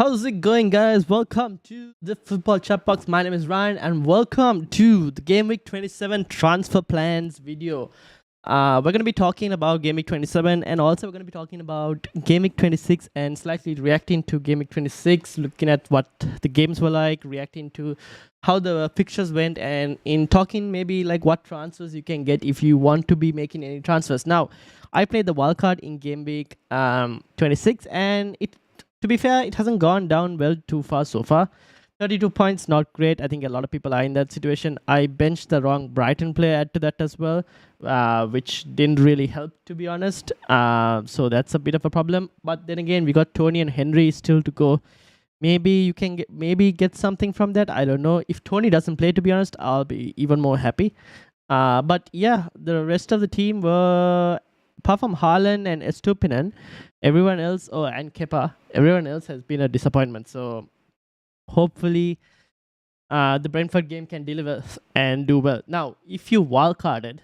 How's it going, guys? Welcome to the Football Chatbox. My name is Ryan, and welcome to the Game Week 27 transfer plans video. We're going to be talking about Game Week 27, and also we're going to be talking about Game Week 26 and slightly reacting to Game Week 26, looking at what the games were like, reacting to how the fixtures went, and in talking maybe like what transfers you can get if you want to be making any transfers. Now, I played the wildcard in Game Week 26, and to be fair, it hasn't gone down well too far so far. 32 points, not great. I think a lot of people are in that situation. I benched the wrong Brighton player add to that as well, which didn't really help, to be honest. So that's a bit of a problem. But then again, we got Tony and Henry still to go. Maybe you can get something from that. I don't know. If Tony doesn't play, to be honest, I'll be even more happy. But yeah, the rest of the team were, apart from Haaland and Estupinen, everyone else, and Kepa, everyone else has been a disappointment. So hopefully the Brentford game can deliver and do well. Now, if you wildcarded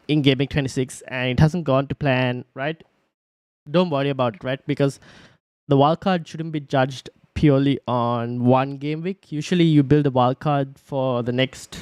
in Game Week 26 and it hasn't gone to plan, right, don't worry about it, right? Because the wildcard shouldn't be judged purely on one game week. Usually you build a wildcard for the next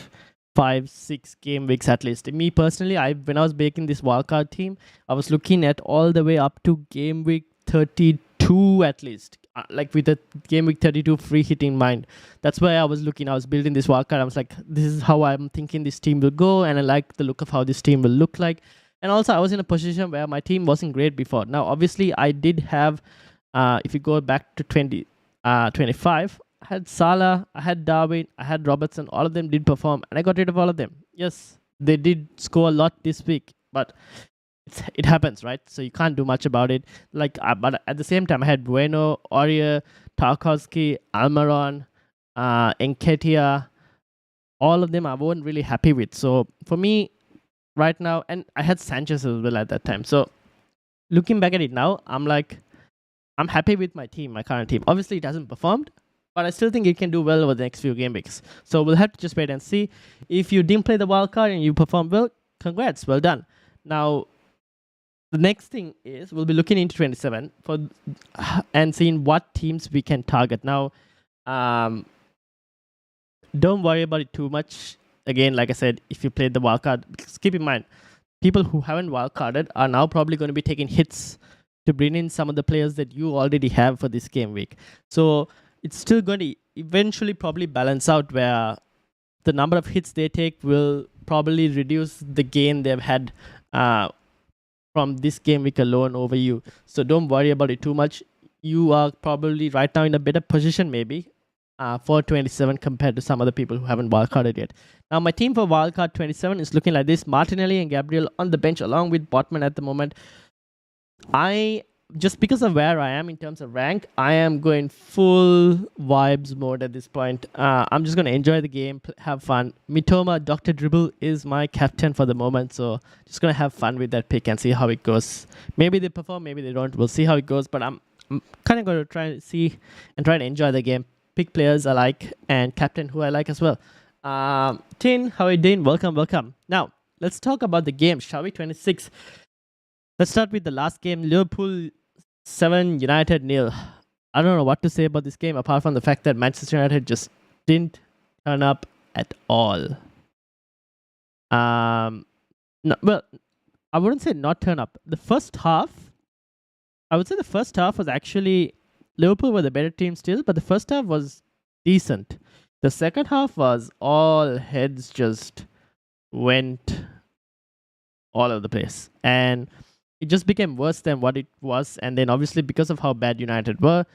5-6 game weeks at least. Me personally, when I was making this wildcard team, I was looking at all the way up to game week 32 at least, like with the game week 32 free hit in mind. That's where I was looking. I was building this wildcard. I was like, this is how I'm thinking this team will go, and I like the look of how this team will look like. And also, I was in a position where my team wasn't great before. Now, obviously, I did have, if you go back to 25, I had Salah, I had Darwin, I had Robertson. All of them did perform, and I got rid of all of them. Yes, they did score a lot this week, but it happens, right? So you can't do much about it. But at the same time, I had Bueno, Aurier, Tarkowski, Almiron, Nketiah. All of them I wasn't really happy with. So for me, right now, and I had Sanchez as well at that time. So looking back at it now, I'm happy with my team, my current team. Obviously, it hasn't performed, but I still think it can do well over the next few game weeks. So we'll have to just wait and see. If you didn't play the wildcard and you perform well, congrats, well done. Now, the next thing is we'll be looking into 27 and seeing what teams we can target. Now, don't worry about it too much. Again, like I said, if you played the wildcard, because keep in mind, people who haven't wildcarded are now probably going to be taking hits to bring in some of the players that you already have for this game week. So it's still going to eventually probably balance out, where the number of hits they take will probably reduce the gain they've had from this game week alone over you. So don't worry about it too much. You are probably right now in a better position maybe for 27 compared to some other people who haven't wildcarded yet. Now, my team for wildcard 27 is looking like this. Martinelli and Gabriel on the bench along with Botman at the moment. Just because of where I am in terms of rank, I am going full vibes mode at this point. I'm just going to enjoy the game, have fun. Mitoma, Dr. Dribble is my captain for the moment, so just going to have fun with that pick and see how it goes. Maybe they perform, maybe they don't. We'll see how it goes, but I'm kind of going to try and enjoy the game. Pick players I like and captain who I like as well. Tin, how are you doing? Welcome. Now, let's talk about the game, shall we? 26. Let's start with the last game. Liverpool 7, United 0. I don't know what to say about this game apart from the fact that Manchester United just didn't turn up at all. No, well, I wouldn't say not turn up. The first half, I would say the first half was actually, Liverpool were the better team still, but the first half was decent. The second half was all heads just went all over the place. And it just became worse than what it was. And then obviously because of how bad United were,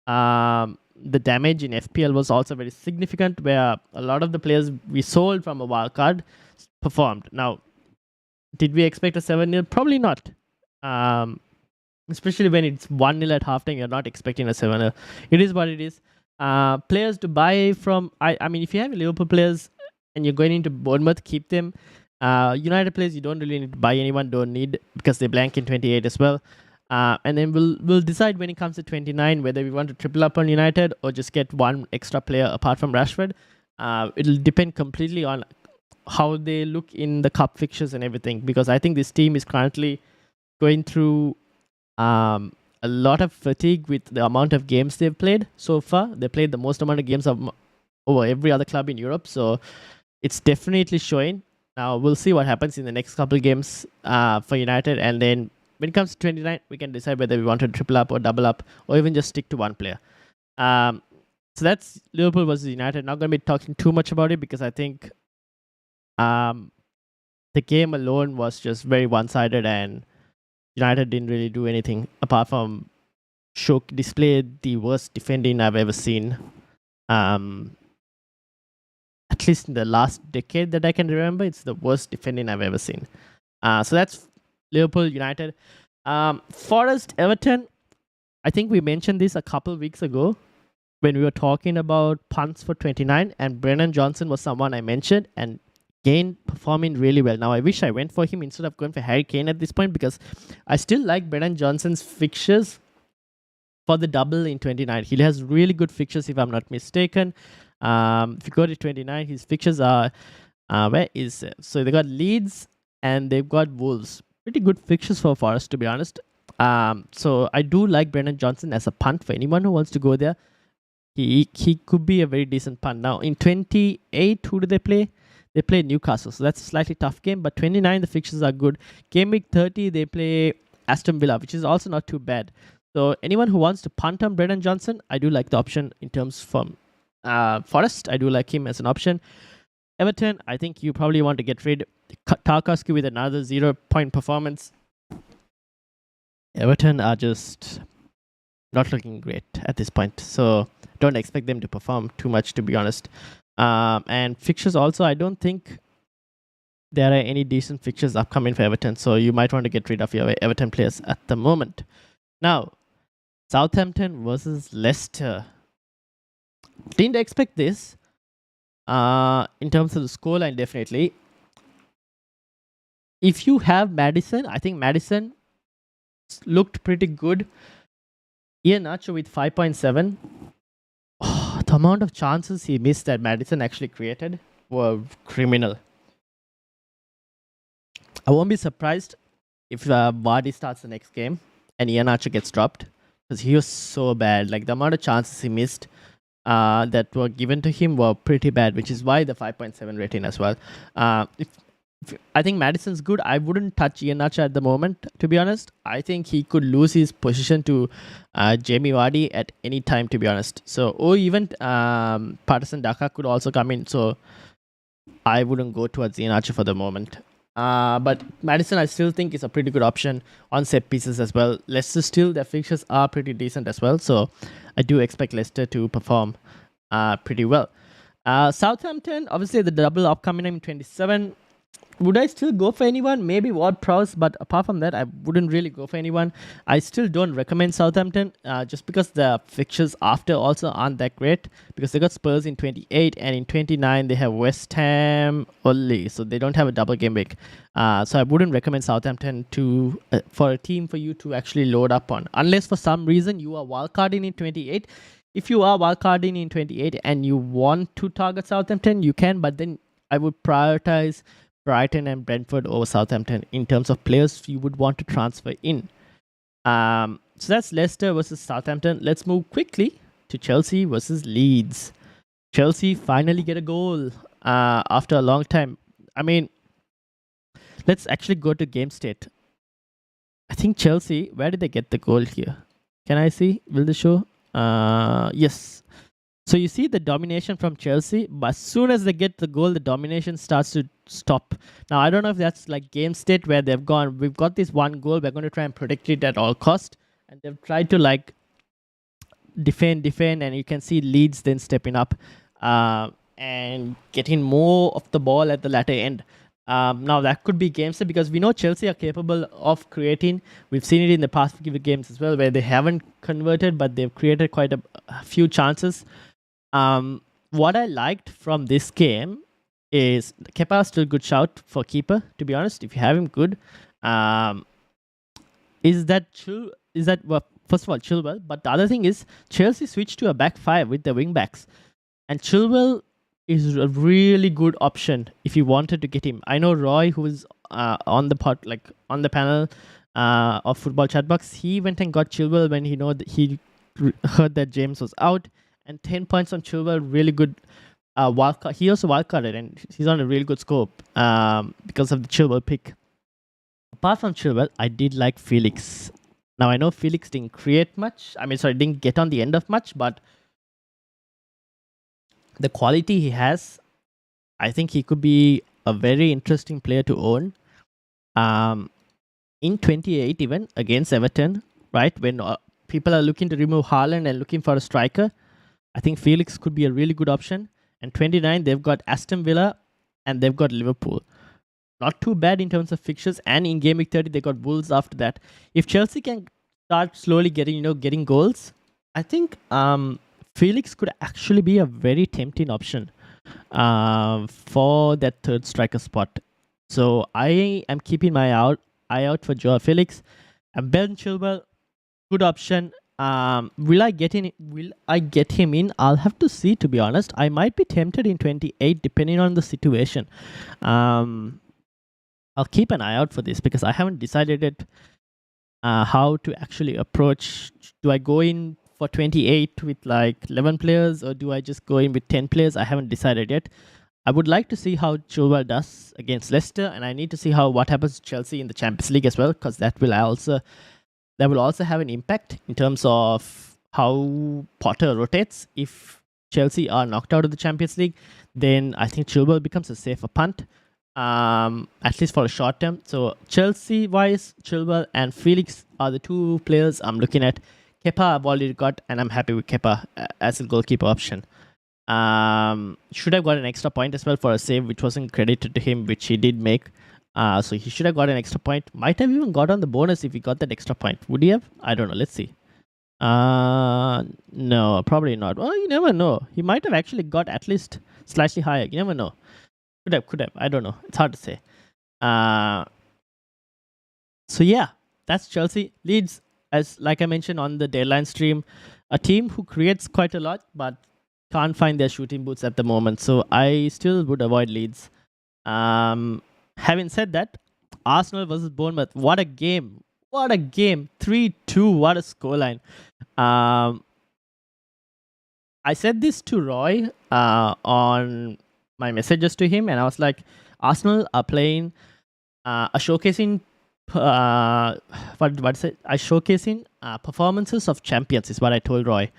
the damage in FPL was also very significant, where a lot of the players we sold from a wildcard performed. Now, did we expect a 7-0? Probably not. Especially when it's 1-0 at halftime, you're not expecting a 7-0. It is what it is. Players to buy from, I mean, if you have Liverpool players and you're going into Bournemouth, keep them. United players, you don't really need to buy anyone, don't need, because they blank in 28 as well. And then we'll decide when it comes to 29 whether we want to triple up on United or just get one extra player apart from Rashford. It'll depend completely on how they look in the cup fixtures and everything, because I think this team is currently going through a a lot of fatigue with the amount of games they've played so far. They played the most amount of games of over every other club in Europe, so it's definitely showing. Now we'll see what happens in the next couple of games for United, and then when it comes to 29, we can decide whether we want to triple up or double up, or even just stick to one player. So that's Liverpool versus United. Not going to be talking too much about it because I think the game alone was just very one-sided, and United didn't really do anything apart from display the worst defending I've ever seen. At least in the last decade that I can remember, it's the worst defending I've ever seen. So that's Liverpool United. Forest Everton. I think we mentioned this a couple weeks ago when we were talking about punts for 29, and Brennan Johnson was someone I mentioned, and Kane performing really well. Now I wish I went for him instead of going for Harry Kane at this point, because I still like Brennan Johnson's fixtures for the double in 29. He has really good fixtures if I'm not mistaken. If you go to 29, his fixtures are so they got Leeds and they've got Wolves. Pretty good fixtures for Forest, to be honest. So I do like Brennan Johnson as a punt for anyone who wants to go there. He could be a very decent punt. Now in 28, who do they play? They play Newcastle, so that's a slightly tough game. But 29, the fixtures are good. Game week 30, they play Aston Villa, which is also not too bad. So anyone who wants to punt on Brennan Johnson, I do like the option in terms from Forest. I do like him as an option. Everton, I think you probably want to get rid Tarkowski with another 0-point performance. Everton are just not looking great at this point, so don't expect them to perform too much, to be honest. And fixtures also, I don't think there are any decent fixtures upcoming for Everton, so you might want to get rid of your Everton players at the moment. Now, Southampton versus Leicester. Didn't expect this in terms of the scoreline, definitely. If you have Maddison, I think Maddison looked pretty good. Iheanacho with 5.7. The amount of chances he missed that Maddison actually created were criminal. I won't be surprised if Vardy starts the next game and Iheanacho gets dropped, because he was so bad. Like, the amount of chances he missed that were given to him were pretty bad, which is why the 5.7 rating as well. If I think Maddison's good, I wouldn't touch Iheanacho at the moment, to be honest. I think he could lose his position to Jamie Vardy at any time, to be honest. So, or even Patterson Daka could also come in. So I wouldn't go towards Iheanacho for the moment. But Maddison, I still think, is a pretty good option on set pieces as well. Leicester still, their fixtures are pretty decent as well. So I do expect Leicester to perform pretty well. Southampton, obviously the double upcoming in 27. Would I still go for anyone? Maybe Ward-Prowse, but apart from that, I wouldn't really go for anyone. I still don't recommend Southampton, just because the fixtures after also aren't that great, because they got Spurs in 28, and in 29 they have West Ham only, so they don't have a double game week. So I wouldn't recommend Southampton to for a team for you to actually load up on, unless for some reason you are wildcarding in 28. If you are wildcarding in 28 and you want to target Southampton, you can, but then I would prioritize Brighton and Brentford over Southampton in terms of players you would want to transfer in. So that's Leicester versus Southampton. Let's move quickly to Chelsea versus Leeds. Chelsea finally get a goal after a long time. I mean, let's actually go to game state. I think Chelsea, where did they get the goal here? Can I see? Will they show? Yes. So you see the domination from Chelsea, but as soon as they get the goal, the domination starts to stop. Now, I don't know if that's like game state where they've gone, we've got this one goal, we're going to try and protect it at all cost. And they've tried to like defend, and you can see Leeds then stepping up and getting more of the ball at the latter end. Now, that could be game state, because we know Chelsea are capable of creating. We've seen it in the past few games as well, where they haven't converted, but they've created quite a few chances. What I liked from this game is Kepa still good shout for keeper, to be honest. If you have him, good. Well, first of all, Chilwell, but the other thing is Chelsea switched to a back five with the wing backs, and Chilwell is a really good option if you wanted to get him. I know Roy, who is on the panel, of Football Chatbox. He went and got Chilwell when he heard that James was out, and 10 points on Chilwell, really good wildcard. He also wildcarded, and he's on a really good scope because of the Chilwell pick. Apart from Chilwell, I did like Felix. Now I know Felix didn't create much. Didn't get on the end of much, but the quality he has, I think he could be a very interesting player to own. In 28, even against Everton, right? When people are looking to remove Haaland and looking for a striker, I think Felix could be a really good option. And 29, they've got Aston Villa and they've got Liverpool. Not too bad in terms of fixtures. And in game week 30, they got Wolves after that. If Chelsea can start slowly getting goals, I think Felix could actually be a very tempting option for that third striker spot. So I am keeping my eye out for Joao Felix. And Ben Chilwell, good option. Will I get him in? I'll have to see, to be honest. I might be tempted in 28 depending on the situation. I'll keep an eye out for this because I haven't decided yet how to actually approach. Do I go in for 28 with like 11 players, or do I just go in with 10 players? I haven't decided yet. I would like to see how Chilwell does against Leicester, and I need to see what happens to Chelsea in the Champions League as well, because that will also have an impact in terms of how Potter rotates. If Chelsea are knocked out of the Champions League, then I think Chilwell becomes a safer punt, at least for a short term. So Chelsea-wise, Chilwell and Felix are the two players I'm looking at. Kepa I've already got, and I'm happy with Kepa as a goalkeeper option. Should have got an extra point as well for a save, which wasn't credited to him, which he did make. So he should have got an extra point. Might have even got on the bonus if he got that extra point. Would he have? I don't know. Let's see. No, probably not. Well, you never know. He might have actually got at least slightly higher. You never know. Could have. I don't know. It's hard to say. So yeah, that's Chelsea. Leeds, as like I mentioned on the deadline stream, a team who creates quite a lot, but can't find their shooting boots at the moment. So I still would avoid Leeds. Having said that, Arsenal versus Bournemouth. What a game. What a game. 3-2. What a scoreline. I said this to Roy on my messages to him, and I was like, Arsenal are playing showcasing performances of champions is what I told Roy.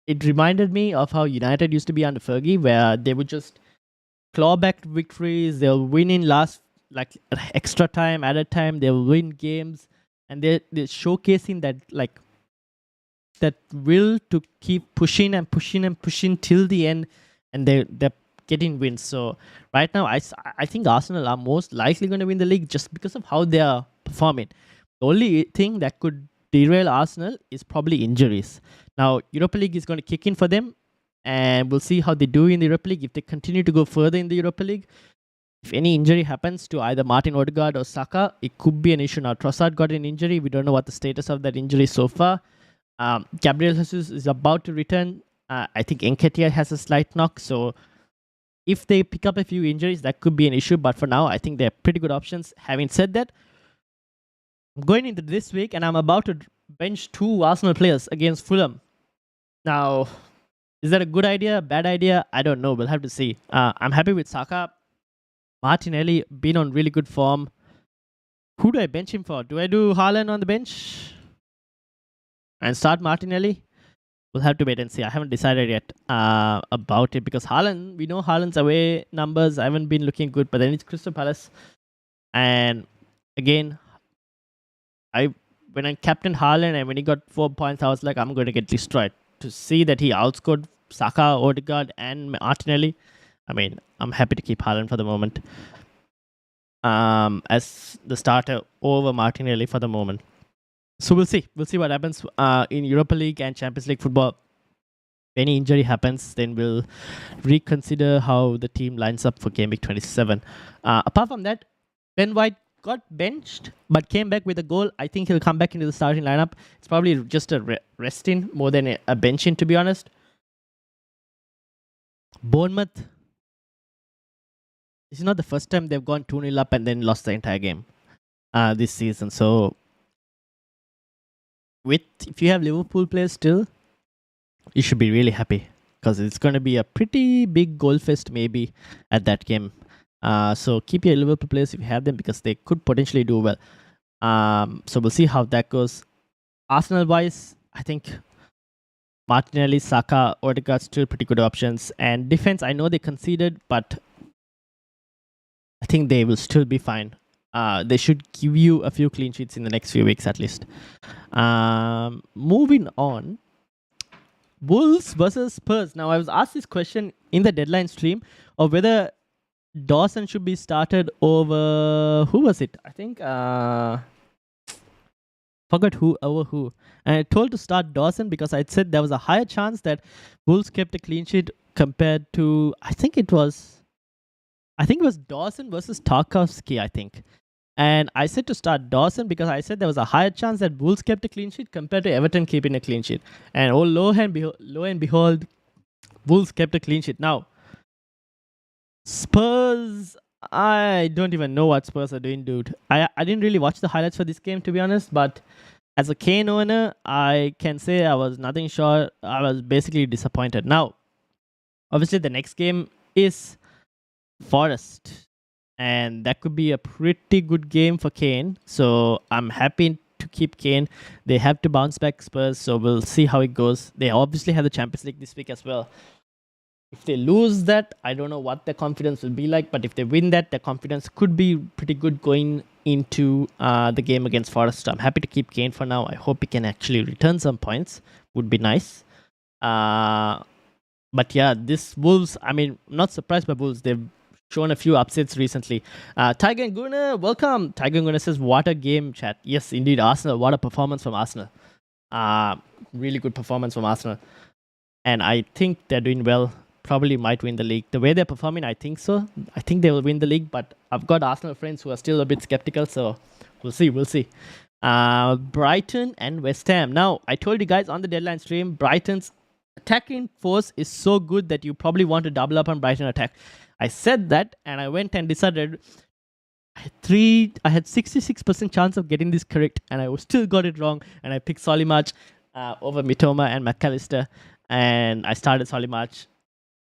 It reminded me of how United used to be under Fergie, where they would just claw back victories. They'll win in last, like, extra time, added time. They'll win games, and they're showcasing that will to keep pushing and pushing and pushing till the end, and they're getting wins. So right now, I think Arsenal are most likely going to win the league just because of how they are performing. The only thing that could derail Arsenal is probably injuries. Now, Europa League is going to kick in for them, and we'll see how they do in the Europa League. If they continue to go further in the Europa League, if any injury happens to either Martin Odegaard or Saka, it could be an issue. Now, Trossard got an injury. We don't know what the status of that injury is so far. Gabriel Jesus is about to return. I think Nketiah has a slight knock. So if they pick up a few injuries, that could be an issue. But for now, I think they're pretty good options. Having said that, I'm going into this week, and I'm about to bench 2 Arsenal players against Fulham. Now, is that a good idea, bad idea? I don't know. We'll have to see. I'm happy with Saka. Martinelli, been on really good form. Who do I bench him for? Do I do Haaland on the bench and start Martinelli? We'll have to wait and see. I haven't decided yet about it, because Haaland, we know Haaland's away numbers haven't been looking good, but then it's Crystal Palace. And again, when I captained Haaland and when he got 4 points, I was like, I'm going to get destroyed. To see that he outscored Saka, Odegaard, and Martinelli, I mean, I'm happy to keep Haaland for the moment as the starter over Martinelli for the moment. So we'll see. We'll see what happens in Europa League and Champions League football. If any injury happens, then we'll reconsider how the team lines up for Game Week 27. Apart from that, Ben White got benched but came back with a goal. I think he'll come back into the starting lineup. It's probably just a rest-in more than a bench-in, to be honest. Bournemouth. This is not the first time they've gone 2-0 up and then lost the entire game. this season. So if you have Liverpool players still, you should be really happy because it's going to be a pretty big goal fest maybe at that game. So keep your Liverpool players if you have them because they could potentially do well. So we'll see how that goes. Arsenal wise, I think Martinelli, Saka, Odegaard still pretty good options. And defense, I know they conceded, but I think they will still be fine. They should give you a few clean sheets in the next few weeks at least. Moving on, Wolves versus Spurs. Now, I was asked this question in the deadline stream of whether Dawson should be started over who was it? I think forgot who over who. And I told to start Dawson because I said there was a higher chance that Wolves kept a clean sheet compared to I think it was Dawson versus Tarkowski, I think. And I said to start Dawson because I said there was a higher chance that Wolves kept a clean sheet compared to Everton keeping a clean sheet. And lo and behold, Wolves kept a clean sheet. Now, Spurs, I don't even know what Spurs are doing, dude. I didn't really watch the highlights for this game, to be honest, but as a Kane owner, I can say I was nothing short. I was basically disappointed. Now, obviously, the next game is Forest, and that could be a pretty good game for Kane. So I'm happy to keep Kane. They have to bounce back Spurs, so we'll see how it goes. They obviously have the Champions League this week as well. If they lose that, I don't know what their confidence will be like, but if they win that, their confidence could be pretty good going into the game against Forest. I'm happy to keep Kane for now. I hope he can actually return some points. Would be nice. But yeah, this Wolves, I mean, not surprised by Wolves. They've shown a few upsets recently. Tiger and Guna, welcome. Tiger and Guna says, what a game, chat. Yes, indeed, Arsenal. What a performance from Arsenal. Really good performance from Arsenal. And I think they're doing well. Probably might win the league. The way they're performing, I think so. I think they will win the league, but I've got Arsenal friends who are still a bit skeptical, so we'll see. Brighton and West Ham. Now, I told you guys on the deadline stream, Brighton's attacking force is so good that you probably want to double up on Brighton attack. I said that, and I went and decided I had 66% chance of getting this correct, and I still got it wrong, and I picked Solimarch over Mitoma and McAllister, and I started Solimarch.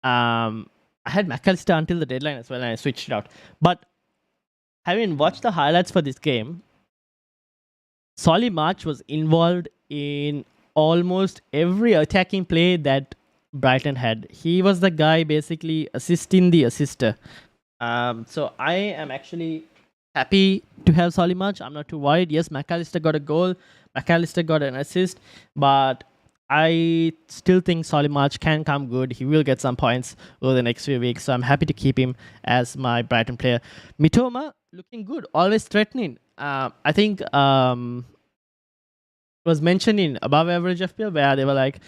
I had McAllister until the deadline as well, and I switched it out. But having watched the highlights for this game, Solimarch was involved in almost every attacking play that Brighton had. He was the guy basically assisting the assister. So I am actually happy to have Solimarch. I'm not too worried. Yes, McAllister got a goal. McAllister got an assist, but I still think Solimarch can come good. He will get some points over the next few weeks. So I'm happy to keep him as my Brighton player. Mitoma, looking good. Always threatening. I think it was mentioned in Above Average FPL where they were like,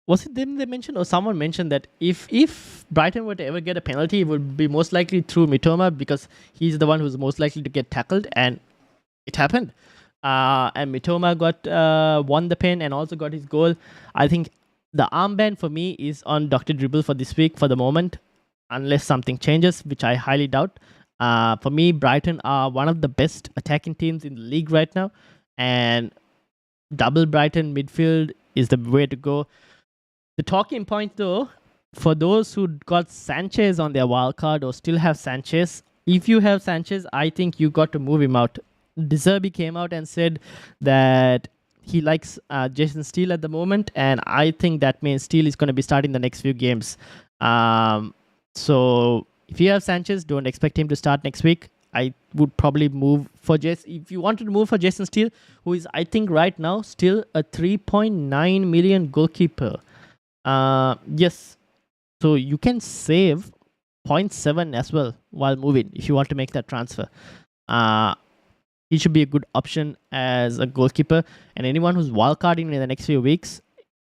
was it them they mentioned? Or someone mentioned that if Brighton were to ever get a penalty, it would be most likely through Mitoma because he's the one who's most likely to get tackled. And it happened. And Mitoma won the pen and also got his goal. I think the armband for me is on Dr. Dribble for this week for the moment, unless something changes, which I highly doubt. For me, Brighton are one of the best attacking teams in the league right now, and double Brighton midfield is the way to go. The talking point though, for those who got Sanchez on their wildcard or still have Sanchez, if you have Sanchez, I think you got to move him out. De Zerbi came out and said that he likes Jason Steele at the moment, and I think that means Steele is going to be starting the next few games. So if you have Sanchez, don't expect him to start next week. I would probably move for Jason. If you wanted to move for Jason Steele, who is, I think, right now still a 3.9 million goalkeeper. Yes. So you can save 0.7 as well while moving if you want to make that transfer. He should be a good option as a goalkeeper. And anyone who's wildcarding in the next few weeks,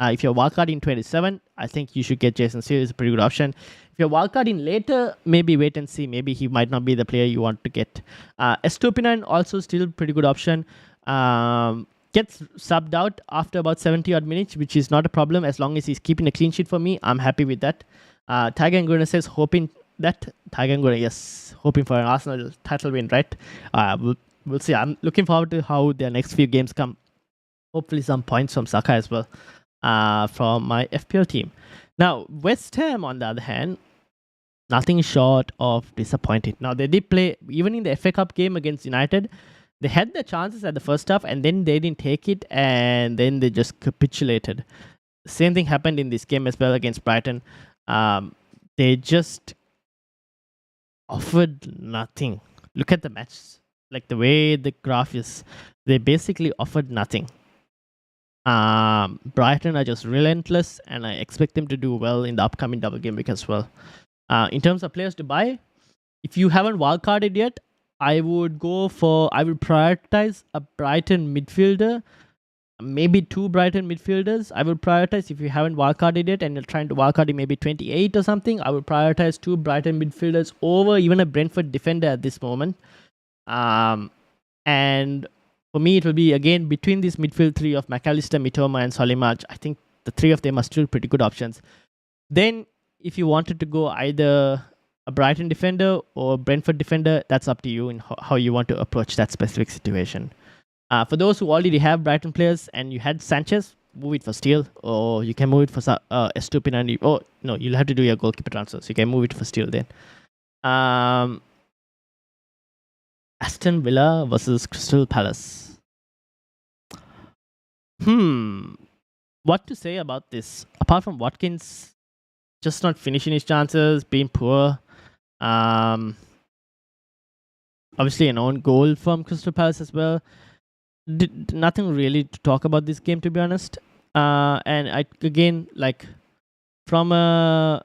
if you're wildcarding 27, I think you should get Jason Steele. It's a pretty good option. If you're wildcarding later, maybe wait and see. Maybe he might not be the player you want to get. Estupinan also still a pretty good option. Gets subbed out after about 70 odd minutes, which is not a problem as long as he's keeping a clean sheet for me. I'm happy with that. Tiger and Gurna says hoping that Tiger and Gurna, yes, hoping for an Arsenal title win, right? we'll see. I'm looking forward to how their next few games come. Hopefully some points from Saka as well from my FPL team. Now, West Ham, on the other hand, nothing short of disappointed. Now, they did play, even in the FA Cup game against United, they had their chances at the first half and then they didn't take it and then they just capitulated. Same thing happened in this game as well against Brighton. They just offered nothing. Look at the match. Like the way the graph is, they basically offered nothing. Brighton are just relentless and I expect them to do well in the upcoming double game week as well. In terms of players to buy, if you haven't wildcarded yet, I would prioritize a Brighton midfielder, maybe 2 Brighton midfielders. I would prioritize, if you haven't wildcarded yet and you're trying to wildcard in maybe 28 or something, I would prioritize 2 Brighton midfielders over even a Brentford defender at this moment. And for me, it will be again between this midfield 3 of McAllister, Mitoma, and Solimarch. I think the 3 of them are still pretty good options. Then, if you wanted to go either a Brighton defender or a Brentford defender, that's up to you in how you want to approach that specific situation. For those who already have Brighton players and you had Sanchez, move it for Steele, or you can move it for Estupinani. Oh, no, you'll have to do your goalkeeper transfer, so you can move it for Steele then. Aston Villa versus Crystal Palace. What to say about this? Apart from Watkins just not finishing his chances, being poor. Obviously an own goal from Crystal Palace as well. Nothing really to talk about this game, to be honest. And from a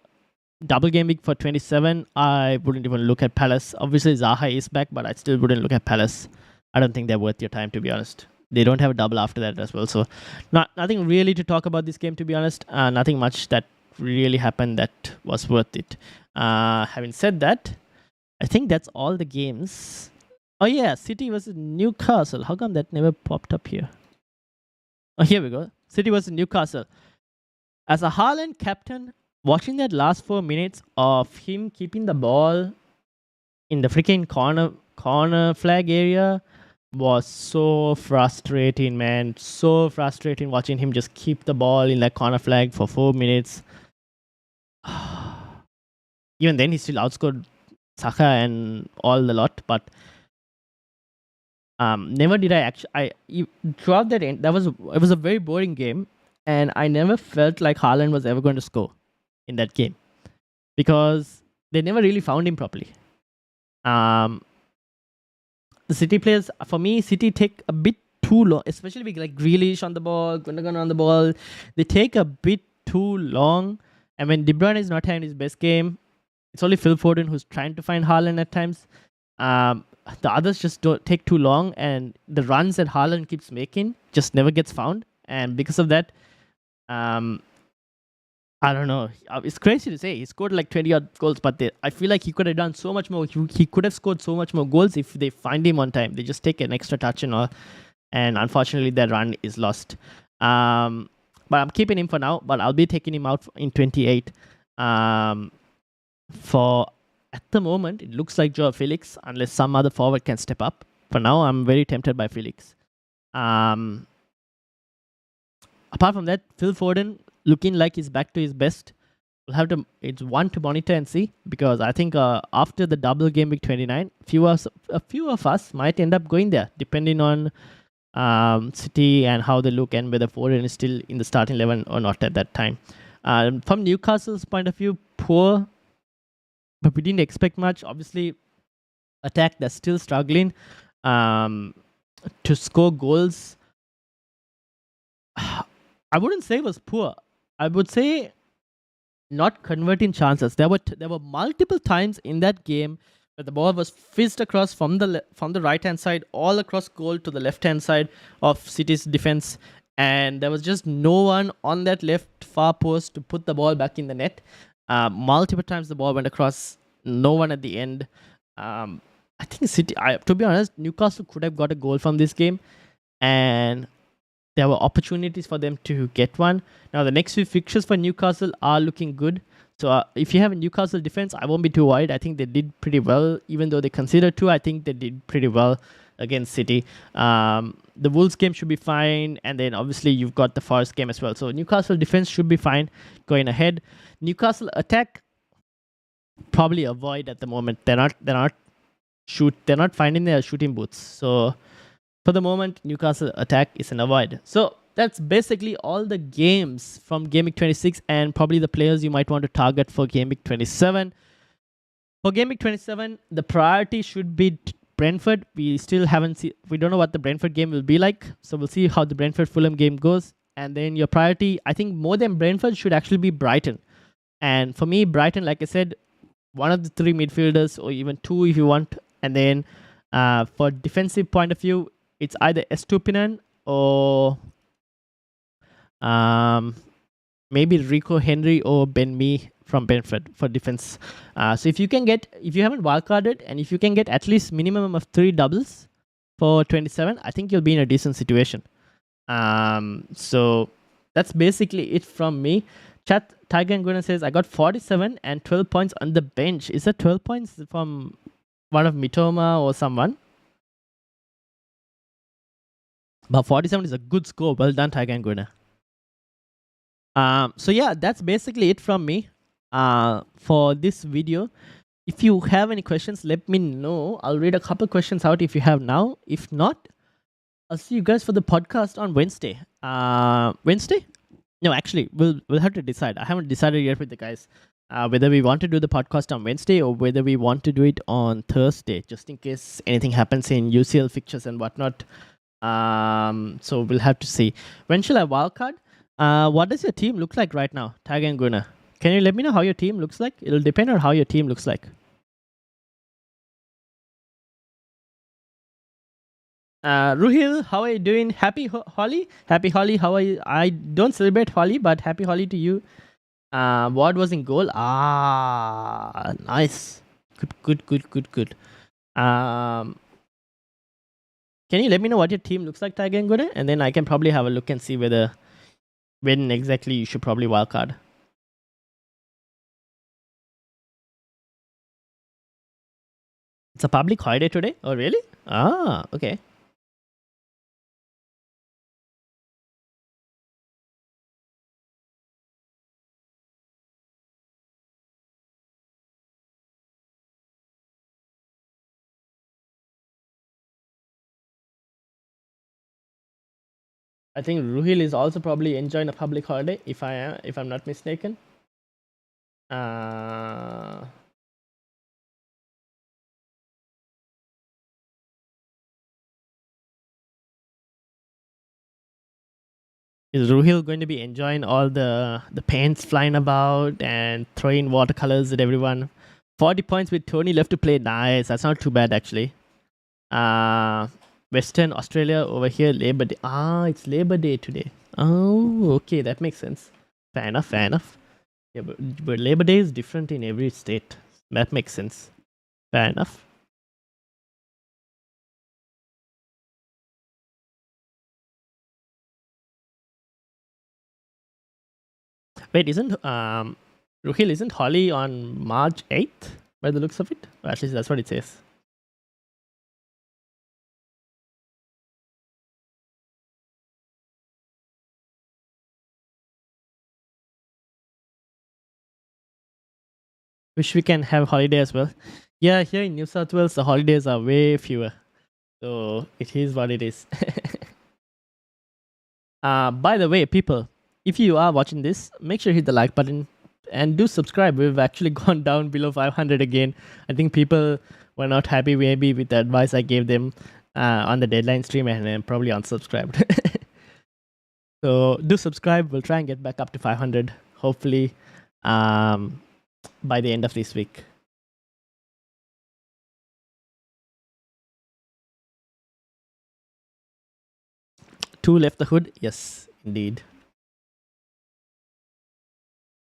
double game week for 27, I wouldn't even look at Palace. Obviously Zaha is back, but I still wouldn't look at Palace. I don't think they're worth your time, to be honest. They don't have a double after that as well, so nothing really to talk about this game, to be honest. Nothing much that really happened that was worth it. Having said that, I think that's all the games. Oh yeah, City versus Newcastle. How come that never popped up here? Oh, here we go. City versus Newcastle. As a Haaland captain, watching that last 4 minutes of him keeping the ball in the freaking corner flag area was so frustrating, man. So frustrating watching him just keep the ball in that corner flag for 4 minutes. Even then, he still outscored Saka and all the lot, but never did throughout that end. It was a very boring game, and I never felt like Haaland was ever going to score in that game because they never really found him properly. The City players, for me, City take a bit too long, especially with like Grealish on the ball, Gundogan on the ball. They take a bit too long, and when De Bruyne is not having his best game, it's only Phil Foden who's trying to find Haaland at times. The others just don't take too long, and the runs that Haaland keeps making just never gets found. And because of that, I don't know. It's crazy to say. He scored like 20 odd goals, but I feel like he could have done so much more. He could have scored so much more goals if they find him on time. They just take an extra touch and all. And unfortunately, that run is lost. But I'm keeping him for now, but I'll be taking him out in 28. At the moment, it looks like Joao Felix, unless some other forward can step up. For now, I'm very tempted by Felix. Apart from that, Phil Foden looking like he's back to his best. It's one to monitor and see, because I think after the double game week 29, a few of us might end up going there, depending on City and how they look and whether Foden is still in the starting 11 or not at that time. From Newcastle's point of view, poor, but we didn't expect much. Obviously, attack that's still struggling to score goals. I wouldn't say it was poor. I would say not converting chances. There were multiple times in that game where the ball was fizzed across from the right hand side all across goal to the left hand side of City's defense, and there was just no one on that left far post to put the ball back in the net. Multiple times the ball went across, no one at the end. I think City, to be honest, Newcastle could have got a goal from this game, and there were opportunities for them to get one. Now, the next few fixtures for Newcastle are looking good. So, if you have a Newcastle defense, I won't be too worried. I think they did pretty well. Even though they considered 2, I think they did pretty well. against City. The Wolves game should be fine, and then obviously you've got the Forest game as well. So Newcastle defense should be fine going ahead. Newcastle attack probably avoid at the moment. They're not finding their shooting boots. So for the moment, Newcastle attack is an avoid. So that's basically all the games from Game Week 26 and probably the players you might want to target for Game Week 27. For Game Week 27, the priority should be Brentford. We still haven't seen, we don't know what the Brentford game will be like. So we'll see how the Brentford Fulham game goes. And then your priority, I think more than Brentford, should actually be Brighton. And for me, Brighton, like I said, one of the three midfielders or even two if you want. And then for defensive point of view, it's either Estupinan or maybe Rico Henry or Ben Mee from Brentford for defense. So if you haven't wildcarded and if you can get at least minimum of 3 doubles for 27, I think you'll be in a decent situation. So that's basically it from me. Chat Tiger and Gunnar says I got 47 and 12 points on the bench. Is that 12 points from one of Mitoma or someone? But 47 is a good score. Well done, Tiger and Gunnar. So yeah, that's basically it from me for this video. If you have any questions, let me know. I'll read a couple questions out if you have now. If not, I'll see you guys for the podcast on Wednesday. Wednesday? No, actually, we'll have to decide. I haven't decided yet with the guys whether we want to do the podcast on Wednesday or whether we want to do it on Thursday, just in case anything happens in UCL fixtures and whatnot. So we'll have to see. When shall I wildcard? What does your team look like right now, Tiger and Gunnar? Can you let me know how your team looks like? It'll depend on how your team looks like. Ruhil, how are you doing? Happy Holi? Happy Holi, how are you? I don't celebrate Holi, but happy Holi to you. What was in goal? Nice. Good. Can you let me know what your team looks like, Tiger and Gunnar? And then I can probably have a look and see when exactly you should probably wildcard. It's a public holiday today? Oh, really? Okay. I think Ruhil is also probably enjoying a public holiday, if I'm not mistaken. Is Ruhil going to be enjoying all the paints flying about and throwing watercolors at everyone? 40 points with Tony left to play. Nice. That's not too bad, actually. Western Australia over here, Labor Day. It's Labor Day today. Oh, okay. That makes sense. Fair enough. Yeah, but Labor Day is different in every state. That makes sense. Fair enough. Wait, Ruhil, isn't Holi on March 8th by the looks of it? Or at least that's what it says. Wish we can have holiday as well. Yeah, here in New South Wales, the holidays are way fewer. So it is what it is. By the way, people, if you are watching this, make sure you hit the like button and do subscribe. We've actually gone down below 500 again. I think people were not happy maybe with the advice I gave them on the deadline stream and probably unsubscribed. So do subscribe. We'll try and get back up to 500, hopefully, by the end of this week. Two left the hood. Yes, indeed.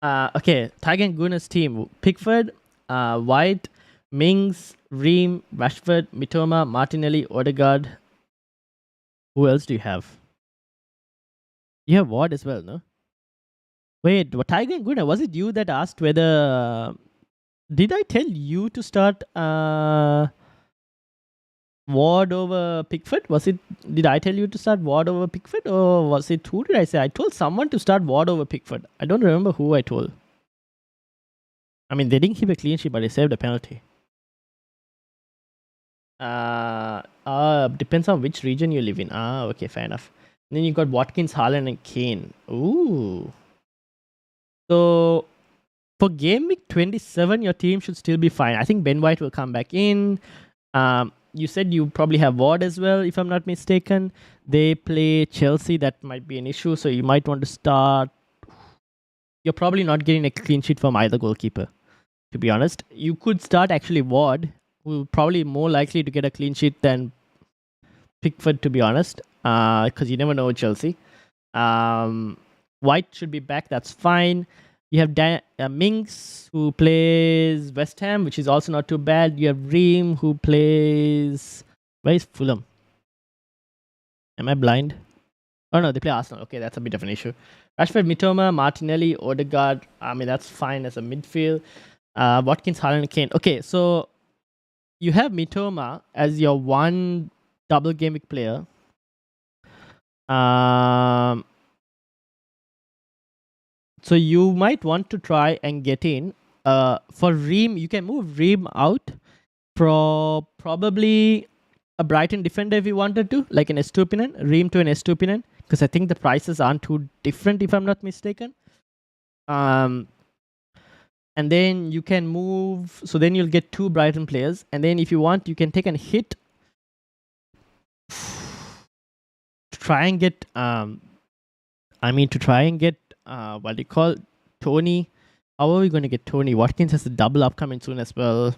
Okay, Tiger and Gunnar's team. Pickford, White, Mings, Ream, Rashford, Mitoma, Martinelli, Odegaard. Who else do you have? You have Ward as well, no? Wait, Tiger and Gunnar, was it you that asked whether... Did I tell you to start Ward Ward over Pickford? Was it? Did I tell you to start Ward over Pickford, or was it who did I say? I told someone to start Ward over Pickford. I don't remember who I told. I mean, they didn't keep a clean sheet, but they saved a penalty. Depends on which region you live in. Okay, fair enough. And then you got Watkins, Haaland, and Kane. Ooh. So for game week 27, your team should still be fine. I think Ben White will come back in. You said you probably have Ward as well, if I'm not mistaken. They play Chelsea. That might be an issue. So you might want to start. You're probably not getting a clean sheet from either goalkeeper, to be honest. You could start actually Ward, who probably more likely to get a clean sheet than Pickford, to be honest, because you never know with Chelsea. White should be back. That's fine. You have Minks, who plays West Ham, which is also not too bad. You have Ream, who plays... Where is Fulham? Am I blind? Oh, no, they play Arsenal. Okay, that's a bit of an issue. Rashford, Mitoma, Martinelli, Odegaard. I mean, that's fine as a midfield. Watkins, Haaland, Kane. Okay, so you have Mitoma as your one double game week player. So you might want to try and get in. For Ream, you can move Ream out for probably a Brighton defender if you wanted to, like an Estupinen, Ream to an Estupinen, because I think the prices aren't too different if I'm not mistaken. And then you can move, so then you'll get 2 Brighton players, and then if you want, you can take a hit to try and get what do you call Tony? How are we going to get Tony? Watkins has a double upcoming soon as well.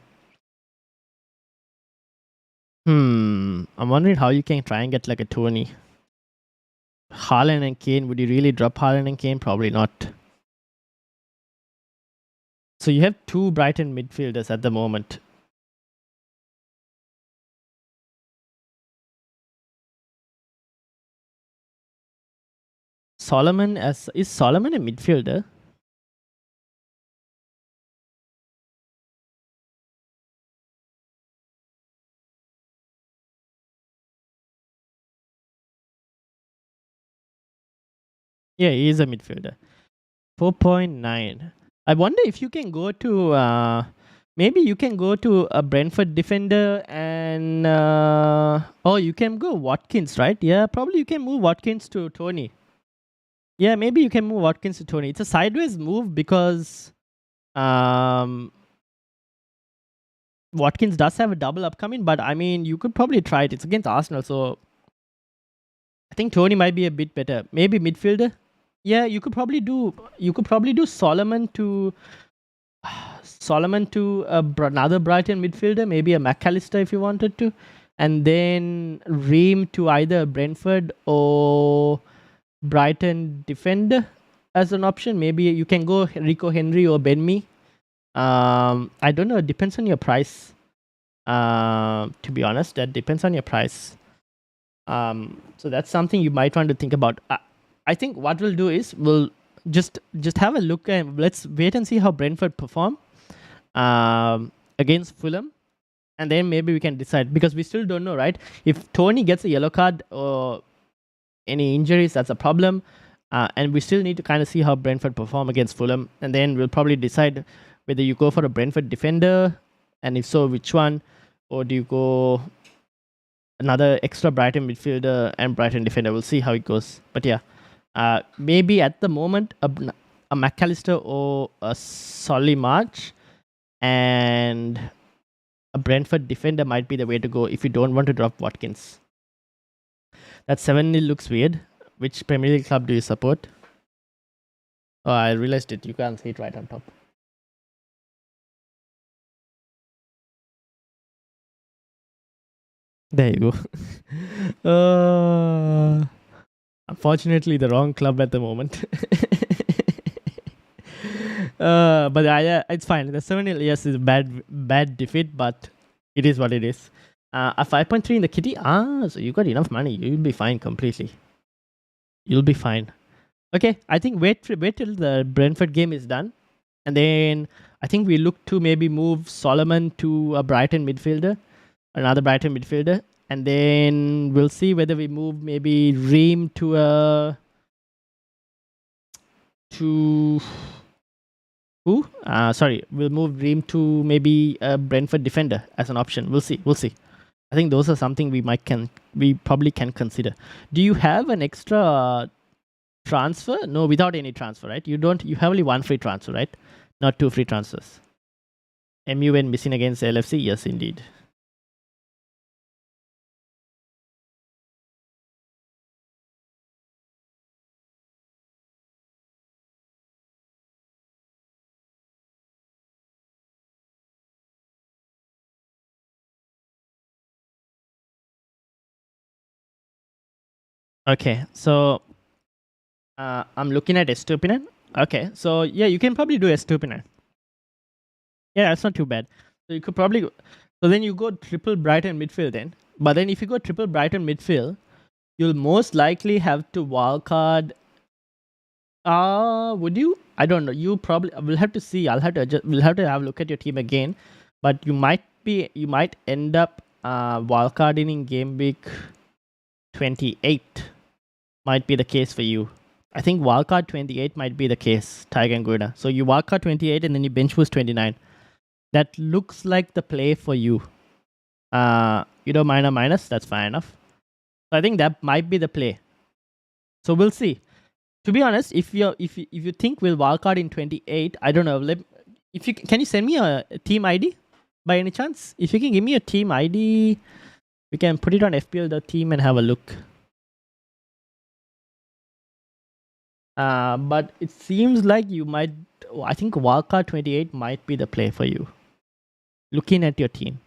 I'm wondering how you can try and get like a Tony. Haaland and Kane. Would you really drop Haaland and Kane? Probably not. So you have 2 Brighton midfielders at the moment. Is Solomon a midfielder? Yeah, he is a midfielder. 4.9. I wonder if you can go to maybe you can go to a Brentford defender and you can go Watkins, right? Yeah, probably you can move Watkins to Tony. Yeah, maybe you can move Watkins to Tony. It's a sideways move because Watkins does have a double upcoming, but I mean, you could probably try it. It's against Arsenal, so I think Tony might be a bit better. Maybe midfielder. Yeah, you could probably do Solomon to another Brighton midfielder, maybe a McAllister if you wanted to, and then Ream to either Brentford or Brighton defender as an option. Maybe you can go Rico Henry or Ben Mee. I don't know. It depends on your price. To be honest, that depends on your price. So that's something you might want to think about. I think what we'll do is we'll just have a look and let's wait and see how Brentford perform against Fulham, and then maybe we can decide, because we still don't know, right? If Tony gets a yellow card or any injuries, that's a problem, and we still need to kind of see how Brentford perform against Fulham, and then we'll probably decide whether you go for a Brentford defender, and if so, which one, or do you go another extra Brighton midfielder and Brighton defender. We'll see how it goes. But yeah, maybe at the moment a McAllister or a Solly March and a Brentford defender might be the way to go if you don't want to drop Watkins. That 7-0 looks weird. Which Premier League club do you support? Oh, I realized it. You can't see it right on top. There you go. Unfortunately, the wrong club at the moment. But it's fine. The 7-0, yes, is a bad defeat, but it is what it is. A 5.3 in the kitty. So you got enough money. You'll be fine completely. You'll be fine. Okay, I think wait till the Brentford game is done, and then I think we look to maybe move Solomon to a Brighton midfielder, another Brighton midfielder, and then we'll see whether we move maybe Ream to who? Sorry, we'll move Ream to maybe a Brentford defender as an option. We'll see. I think those are something we probably can consider. Do you have an extra transfer? No, without any transfer, right? You have only one free transfer, right? Not two free transfers. MUN missing against LFC? Yes, indeed. Okay, so I'm looking at Estupinen. Okay, so yeah, you can probably do Estupinen. Yeah, that's not too bad. So you could probably so then you go triple Brighton midfield then. But then if you go triple Brighton midfield, you'll most likely have to wildcard. Would you? I don't know. You probably will have to see. We'll have to have a look at your team again. But you might end up wildcarding in game week 28. Might be the case for you. I think wildcard 28 might be the case, Tiger and Guida. So you wildcard 28 and then you bench boost 29. That looks like the play for you. You don't mind a minus? That's fine enough. So I think that might be the play. So we'll see. To be honest, if you think we'll wildcard in 28, I don't know. Can you send me a team ID by any chance? If you can give me a team ID, we can put it on FPL.team and have a look. But it seems like you might. I think wildcard 28 might be the play for you. Looking at your team.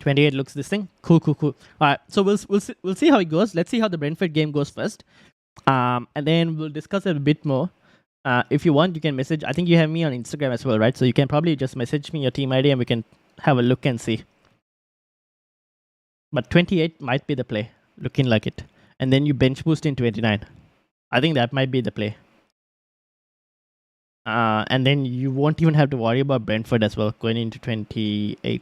$28 looks this thing. Cool. All right, so we'll see how it goes. Let's see how the Brentford game goes first, and then we'll discuss it a bit more. If you want, you can message. I think you have me on Instagram as well, right? So you can probably just message me your team ID, and we can have a look and see. But 28 might be the play, looking like it, and then you bench boost in 29. I think that might be the play. And then you won't even have to worry about Brentford as well going into 28.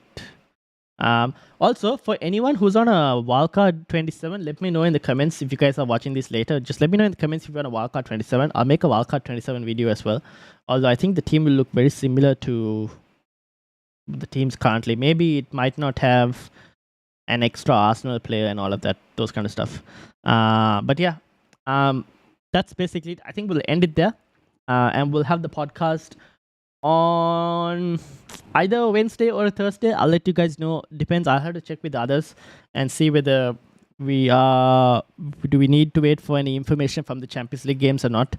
Also, for anyone who's on a wildcard 27, let me know in the comments if you guys are watching this later. Just let me know in the comments if you're on a wildcard 27. I'll make a wildcard 27 video as well. Although I think the team will look very similar to the teams currently. Maybe it might not have an extra Arsenal player and all of that, those kind of stuff. But yeah, that's basically it. I think we'll end it there. And we'll have the podcast on either Wednesday or Thursday. I'll let you guys know. Depends. I'll have to check with the others and see whether do we need to wait for any information from the Champions League games or not.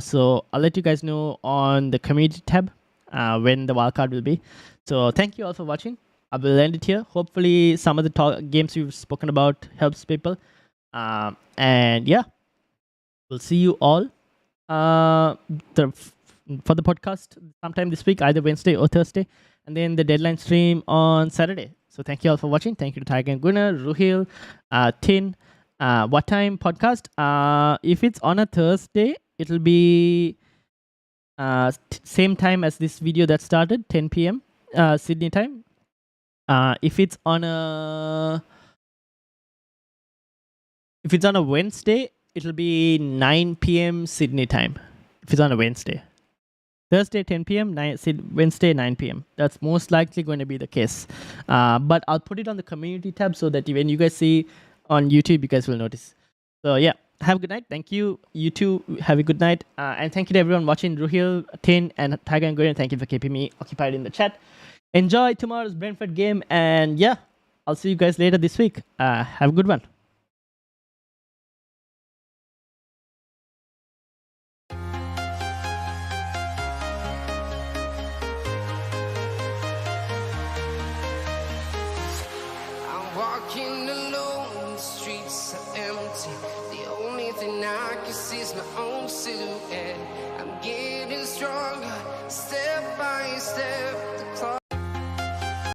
So I'll let you guys know on the community tab when the wildcard will be. So thank you all for watching. I will end it here. Hopefully some of the games we've spoken about helps people. And yeah, we'll see you all for the podcast sometime this week, either Wednesday or Thursday, and then the deadline stream on Saturday. So thank you all for watching. Thank you to Tiger and Gunnar, Ruhil, Tin. What time podcast? If it's on a Thursday, it'll be same time as this video that started, 10 p.m. Sydney time. If it's on a Wednesday, it'll be 9 p.m. Sydney time. If it's on a Wednesday. Thursday 10 p.m. Wednesday 9 p.m. That's most likely going to be the case. But I'll put it on the community tab so that when you guys see on YouTube, you guys will notice. So yeah, have a good night. Thank you. You too, have a good night. And thank you to everyone watching. Ruhil, Tin, and Tiger and Gordon. Thank you for keeping me occupied in the chat. Enjoy tomorrow's Brentford game. And yeah, I'll see you guys later this week. Have a good one. Walking alone, the streets are empty. The only thing I can see is my own silhouette. I'm getting stronger.